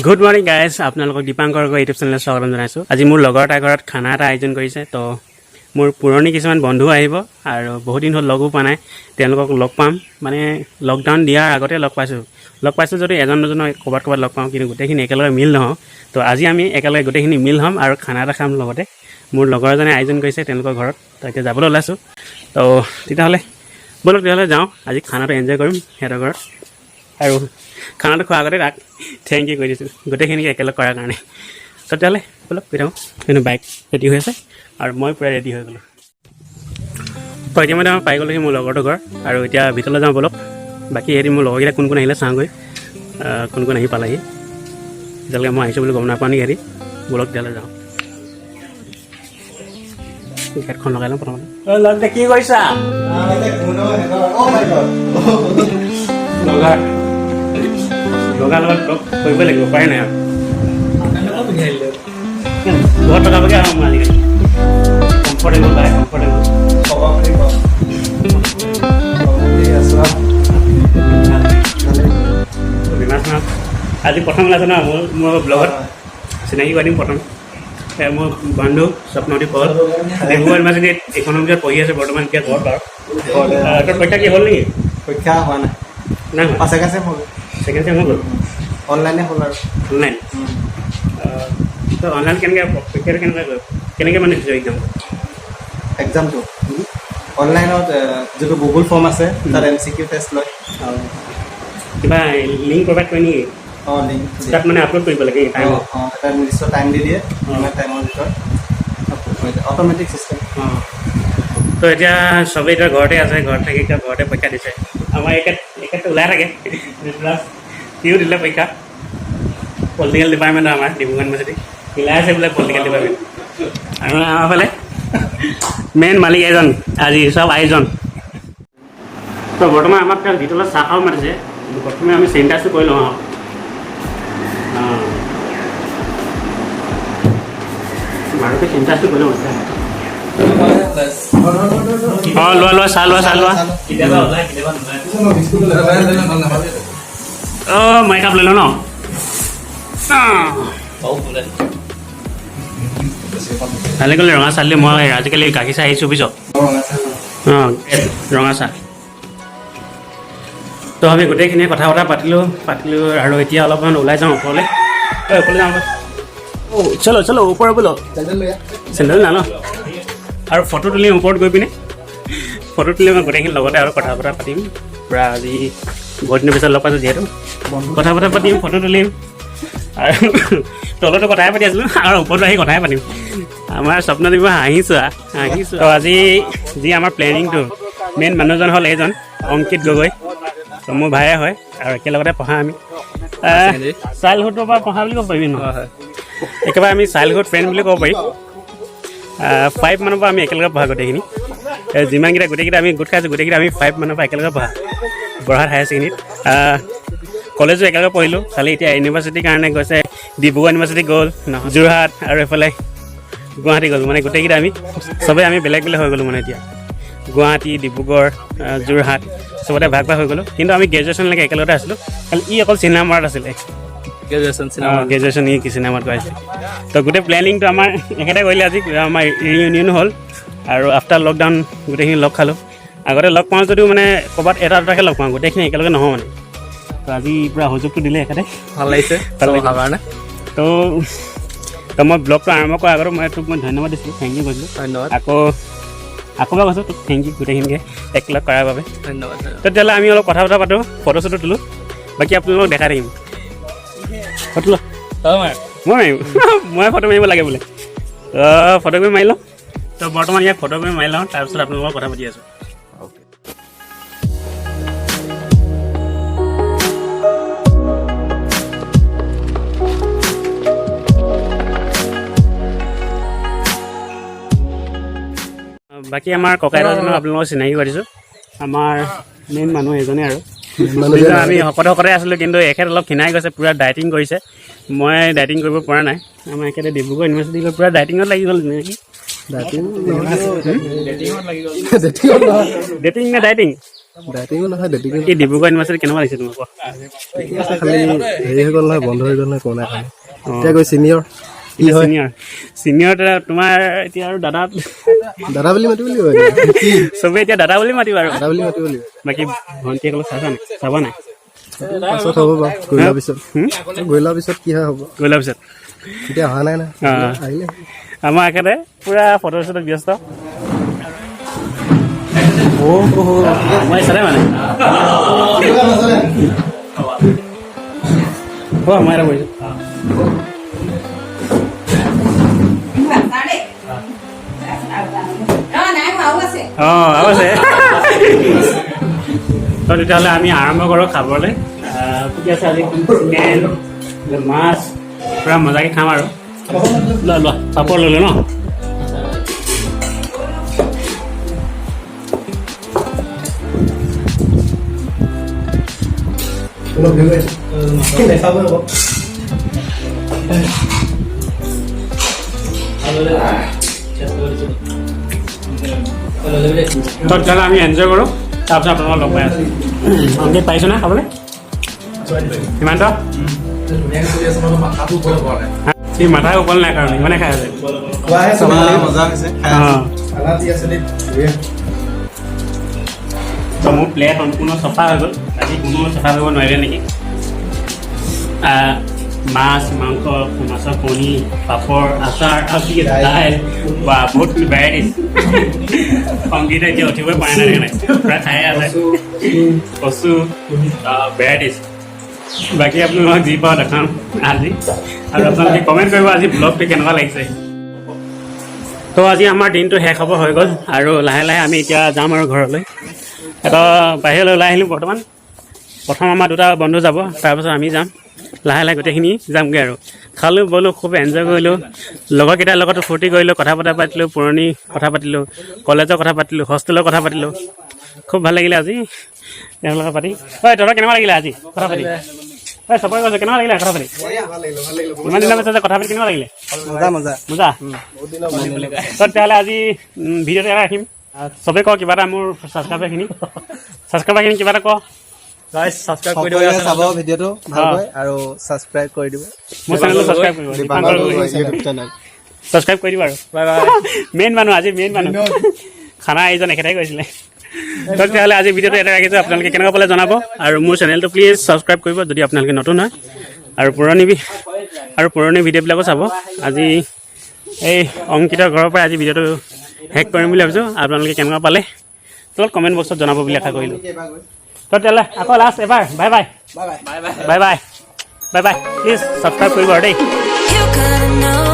Good morning guys, আপোনালোকক Dipankar YouTube চেনেলত স্বাগতম জনাইছোঁ। আজি মোৰ লগৰ এটাৰ ঘৰত খানা এটা আয়োজন কৰিছে। তো মোৰ পুৰণি কিছুমান বন্ধু আহিব আৰু বহুত দিন হ'ল লগো পোৱা নাই, তেওঁলোকক লগ পাম। মানে লকডাউন দিয়াৰ আগতে লগ পাইছোঁ যদি এজন দুজনক ক'ৰবাত লগ পাওঁ, কিন্তু গোটেইখিনি একেলগে মিল নহওঁ। তো আজি আমি একেলগে গোটেইখিনি মিল হ'ম আৰু খানা এটা খাম। লগতে মোৰ লগৰ এজনে আয়োজন কৰিছে তেওঁলোকৰ ঘৰত, তো এতিয়া যাবলৈ ওলাইছোঁ। তো তেতিয়াহ'লে ব'লক তেতিয়াহ'লে যাওঁ, আজি খানাটো এনজয় কৰিম সিহঁতৰ ঘৰত। আৰু খানাটো খোৱাৰ আগতে তাক থেংক ইউ কৰি দিছোঁ গোটেইখিনিকে একেলগ কৰাৰ কাৰণে। তো তেতিয়াহ'লে ব'লক গৈ থাকোঁ। কিন্তু বাইক ৰেডি হৈ আছে আৰু মই পূৰা ৰেডি হৈ গ'লোঁ। তো ইতিমধ্যে মই পাই গ'লোহি মোৰ লগৰটোৰ ঘৰ, আৰু এতিয়া ভিতৰলৈ যাওঁ ব'লক। বাকী এদিন মোৰ লগৰকেইটা কোন আহিলে চাওঁগৈ, কোন আহি পালেহি। তেতিয়ালৈকে মই আহিছোঁ বুলি গম নাপাওঁ নেকি হেৰি। ব'লক তেতিয়ালৈ যাওঁ, গেটখন লগাই লওঁ প্ৰথমতে। লগ দে, কি কৰিছা? লগা লগত লগ কৰিব লাগিব, উপায় নাই আৰু। বহুত টকা পাকে আহোঁ মই আজিকালি। কমফৰ্টেবল লাগে, কমফৰ্টেবল আজি প্ৰথম ওলাইছে ন মোৰ ব্লগত, চিনাকি কৰি দিম প্ৰথম। মোৰ বন্ধু স্বপ্নদীপ পল, ডিব্ৰুগড় ইউনিভাৰ্চিটিত ইকনমিক্সত পঢ়ি আছে বৰ্তমান। এতিয়া ঘৰত বাৰু তোৰ পৰীক্ষা কি হ'ল নেকি? পৰীক্ষা হোৱা নাই, নাই ছেকেণ্ড চেম হ'ল। ছেকেণ্ড চেম হৈ গ'ল, অনলাইনে হ'ল আৰু। অনলাইন। তো অনলাইন কেনেকৈ পৰীক্ষাটো কেনেকৈ মানে দিছোঁ এক্সামটো অনলাইনত যিটো গুগল ফৰ্ম আছে তাত MCQ টেষ্ট লয়। কিবা লিংক প্ৰভাইড কৰে নেকি? লিংক তাত মানে আপলোড কৰিব লাগে টাইমত? এটা নিৰ্দিষ্ট টাইম দি দিয়ে, ইমান টাইমৰ ভিতৰত অট'মেটিক চিষ্টেম। তো এতিয়া চবেই এতিয়া ঘৰতে আছে, ঘৰত থাকি এতিয়া ঘৰতে পৰীক্ষা দিছে। আমাৰ একেটো ওলাই থাকে, সিও দিলে পৰীক্ষা। পলিটিকেল ডিপাৰ্টমেণ্টৰ আমাৰ ডিব্ৰুগড় ইউনিভাৰ্চিটি মিলাই আছে বোলে পলিটিকেল ডিপাৰ্টমেণ্ট। আৰু আমাৰ ফালে মেইন মালিক এজন, আজি চব আয়োজন। তো বৰ্তমান আমাক তাৰ ভিতৰত চাহ খাব মাতিছে। প্ৰথমে আমি চেনিটাইজটো কৰি লওঁ আৰু। ভালকৈ চেনিটাইজটো কৰি লওঁ। লোৱা চাহ লোৱা। মই কাপ লৈ লওঁ ন। ভালে কৰিলে ৰঙা চাহ দিলে। মই আজিকালি গাখীৰ চাহ আহিছোঁ পিছত। ৰঙা চাহ। তো আমি গোটেইখিনিয়ে কথা বতৰা পাতিলোঁ আৰু এতিয়া অলপমান ওলাই যাওঁ ওপৰলৈ। যাওঁ চলো ওপৰ বোলো। চেণ্ডেল না ন, আৰু ফটো তুলিম ওপৰত গৈ পিনে। ফটো তুলি মই গোটেইখিনি লগতে আৰু কথা বতৰা পাতিম পূৰা। আজি বহুত দিনৰ পিছত লগ পাইছোঁ যিহেতু, কথা বতৰা পাতিম, ফটো তুলিম। আৰু তলতো কথাই পাতি আছিলোঁ আৰু ওপৰতো আহি কথাই পাতিম। আমাৰ স্বপ্নদীপ হাঁহিছোঁ। তো আজি যি আমাৰ প্লেনিংটো মেইন মানুহজন হ'ল এইজন অংকিত গগৈ। তো মোৰ ভায়ে হয় আৰু একেলগতে পঢ়া আমি। চাইল্ডহুডৰ পৰা পঢ়া বুলি ক'ব পাৰিবি নহয়, একেবাৰে আমি চাইল্ডহুড ফ্ৰেণ্ড বুলি ক'ব পাৰি। 5 মানৰ পৰা আমি একেলগে পঢ়া গোটেইখিনি। যিমানকেইটা গোটেইকেইটা আমি গোট খাইছোঁ, গোটেইকেইটা আমি 5 মানৰ পৰা একেলগে পঢ়া বৰহাট হায়াৰ ছেকেণ্ডেৰীত। কলেজো একেলগে পঢ়িলোঁ। খালি এতিয়া ইউনিভাৰ্চিটিৰ কাৰণে গৈছে, ডিব্ৰুগড় ইউনিভাৰ্চিটি গ'ল, যোৰহাট আৰু এইফালে গুৱাহাটী গ'ল। মানে গোটেইকেইটা আমি চবেই আমি বেলেগ হৈ গ'লোঁ। মানে এতিয়া গুৱাহাটী, ডিব্ৰুগড়, যোৰহাট চবতে ভাগ হৈ গ'লোঁ। কিন্তু আমি গ্ৰেজুৱেশ্যনলৈকে একেলগতে আছিলোঁ। খালি ই অকল চিনেমাত আছিলে, গ্ৰেজুৱেশ্যন ই চিনেমাত কৰিছিলে। তো গোটেই প্লেনিংটো আমাৰ একেটাই কৰিলে। আজি আমাৰ ৰিইউনিয়নো হ'ল আৰু আফটাৰ লকডাউন গোটেইখিনি লগ খালোঁ। আগতে লগ পাওঁ যদিও মানে ক'ৰবাত এটা দুটাকৈ লগ পাওঁ, গোটেইখিনি একেলগে নহয় মানে। তো আজি পূৰা সুযোগটো দিলে একেটাই, ভাল লাগিছে কাৰণে। তো মই ব্লগটো আৰম্ভ কৰাৰ আগতে তোক মই ধন্যবাদ দিছিলোঁ, থেংক ইউ কৈছিলোঁ। ধন্যবাদ। আকৌ এবাৰ কৈছোঁ তোক থেংক ইউ গোটেইখিনিকে একেলগ কৰাৰ বাবে। ধন্যবাদ। তেতিয়াহ'লে আমি অলপ কথা পাতোঁ, ফটো চটো তোলোঁ। বাকী আপোনালোকক দেখাই থাকিম। ফটো ল, মই ফটো মাৰিব লাগে বোলে। ফটোকপি মাৰি লওঁ। তো বৰ্তমান ইয়াক ফটোকপি মাৰি লওঁ, তাৰপিছত আপোনালোকৰ কথা পাতি আছোঁ। বাকী আমাৰ ককাইদেউজনক আপোনালোকক চিনাকি কৰি দিছোঁ। আমাৰ মেইন মানুহ এজনে আৰু আমি শকতে আছিলোঁ, কিন্তু এখেত অলপ ক্ষীণাই গৈছে, পূৰা ডায়েটিং কৰিছে। মই ডায়েটিং কৰিব পৰা নাই। আমাৰ এখেতে ডিব্ৰুগড় ইউনিভাৰ্চিটি গৈ পূৰা ডায়েটিঙত লাগি গ'ল নেকি? ডেটিং নে ডায়েটিং? ডাইটিঙো নহয় ডেটিঙো এই ডিব্ৰুগড় ইউনিভাৰ্চিটি কেনেকুৱা লাগিছে তোমাক কোৱা ঠিকে আছে খালি হেৰি হৈ গ'ল নহয় বন্ধ হৈ গ'ল নহয় কৰোণাৰ কাৰণে এতিয়া গৈ ছিনিয়ৰ কি হয় চিনিয়ৰ তোমাৰ এতিয়া আৰু দাদা বুলি মাতিব লাগিব চবেই এতিয়া দাদা বুলি মাতিব আৰু দাদা বুলি মাতিব লাগিব বাকী ভণ্টিসকলক চাবা নাই পাছত হ'ব বাৰু গৈ লোৱাৰ পিছত কি হয় হ'ব গৈ লোৱাৰ পিছত এতিয়া অহা নাই না আহিলে আমাৰ একেবাৰে পুৰা ফটো চটোত ব্যস্ত মই চালে মানে মই এটা কৰিছোঁ আৰু আছে তেতিয়াহ'লে আমি আৰম্ভ কৰোঁ খাবলৈ কি আছে আজি চিকেন মাছ পূৰা মজাকৈ খাম আৰু লোৱা পাপৰ ল'লো ন তেতিয়াহ'লে আমি এনজয় কৰোঁ তাৰপিছত আপোনালোকক লগ পাই আছোঁ অংকিত পাৰিছোঁ না খাবলৈ সিমান্ত সি মাথা ওপল নাই কাৰণ ইমানে খাই আছে মজা হৈছে তো মোৰ প্লেট সম্পূৰ্ণ চফা হৈ গ'ল আজি কোনো চফা কৰিব নোৱাৰিলে নেকি মাছ মাংস মাছৰ কণী পাপৰ আচাৰ আৰু কি দাইল বা বহুতখিনি ভেৰাইটিজ সংগীতে এতিয়া উঠিবই পৰা নাই নাই প্ৰায় খাই আছে কচু ভেৰাইটিজ বাকী আপোনালোকক যি পাওঁ দেখাম আজি আৰু আপোনালোকে কমেণ্ট কৰিব আজি ব্লগটো কেনেকুৱা লাগিছে তো আজি আমাৰ দিনটো শেষ হ'ব হৈ গ'ল আৰু লাহে লাহে আমি এতিয়া যাম আৰু ঘৰলৈ এটা বাহিৰলৈ ওলাই আহিলোঁ বৰ্তমান প্ৰথম আমাৰ দুটা বন্ধু যাব তাৰপাছত আমি যাম লাহে লাহে গোটেইখিনি যামগৈ আৰু খালোঁ ব'লোঁ খুব এনজয় কৰিলোঁ লগৰকেইটাৰ লগতো ফূৰ্তি কৰিলোঁ কথা পাতিলোঁ পুৰণি কথা পাতিলোঁ কলেজৰ কথা পাতিলোঁ হোষ্টেলৰ কথা পাতিলোঁ খুব ভাল লাগিলে আজি তেওঁলোকৰ পাতি হয় তহঁতৰ কেনেকুৱা লাগিলে আজি কথা পাতি হয় চবৰে কৈছোঁ কেনেকুৱা লাগিলে কথা পাতি ইমান দিনৰ পিছত কথা পাতি কেনেকুৱা লাগিলে মজা তেতিয়াহ'লে আজি ভিডিঅ'টো এটা ৰাখিম চবেই কওঁ কিবা এটা মোৰ ছাবস্ক্ৰাইবাৰখিনি কিবা এটা কওঁ ছাবস্ক্ৰাইব কৰি দিব চাব ভিডিঅ'টো ভালকৈ আৰু ছাবস্ক্ৰাইব কৰি দিব মোৰ চেনেলটো ছাবস্ক্ৰাইব কৰিব ছাবস্ক্ৰাইব কৰি দিব আৰু বাই বাই মেইন মানুহ আজি মেইন মানুহ খানা এইজন একেটাই কৈছিলে তেতিয়াহ'লে আজি ভিডিঅ'টো এটা ৰাখিছোঁ আপোনালোকে কেনেকুৱা পালে জনাব আৰু মোৰ চেনেলটো প্লিজ ছাবস্ক্ৰাইব কৰিব যদি আপোনালোকে নতুন হয় আৰু পুৰণি ভিডিঅ'বিলাকো চাব আজি এই অংকিতৰ ঘৰৰ পৰা আজি ভিডিঅ'টো শেষ কৰিম বুলি ভাবিছোঁ আপোনালোকে কেনেকুৱা পালে তলত কমেণ্ট বক্সত জনাব বুলি আশা কৰিলোঁ তেতিয়াহ'লে আকৌ লাষ্ট এবাৰ bye bye bye bye bye bye please subscribe কৰিব আৰু দেই